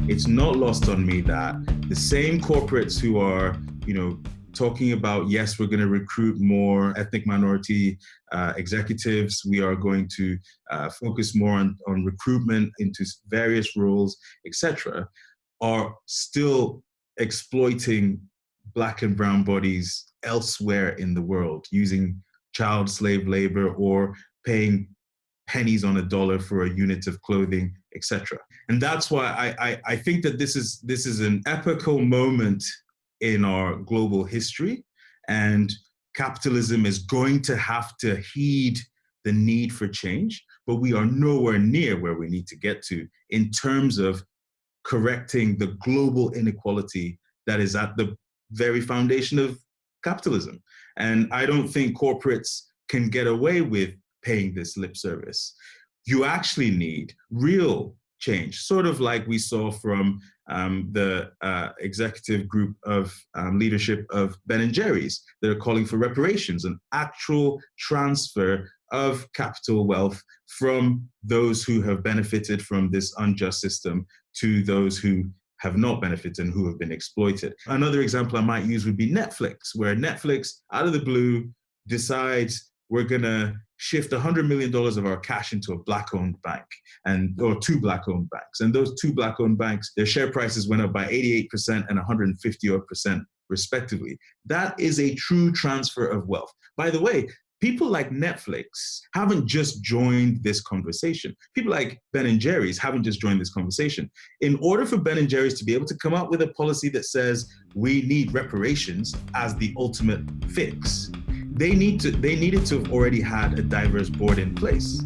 it's not lost on me that the same corporates who are, talking about, yes, we're going to recruit more ethnic minority executives, we are going to focus more on recruitment into various roles, etc., are still exploiting Black and brown bodies elsewhere in the world using child slave labor or paying pennies on a dollar for a unit of clothing, etc. And that's why I think that this is an epochal moment in our global history, and capitalism is going to have to heed the need for change, but we are nowhere near where we need to get to in terms of correcting the global inequality that is at the very foundation of capitalism. And I don't think corporates can get away with paying this lip service. You actually need real change, sort of like we saw from the executive group of leadership of Ben & Jerry's that are calling for reparations, an actual transfer of capital wealth from those who have benefited from this unjust system to those who have not benefited and who have been exploited. Another example I might use would be Netflix, where Netflix, out of the blue, decides we're going to shift $100 million of our cash into a Black-owned bank, or two Black-owned banks. And those two Black-owned banks, their share prices went up by 88% and 150% respectively. That is a true transfer of wealth. By the way, people like Netflix haven't just joined this conversation. People like Ben & Jerry's haven't just joined this conversation. In order for Ben & Jerry's to be able to come up with a policy that says we need reparations as the ultimate fix, they needed to have already had a diverse board in place.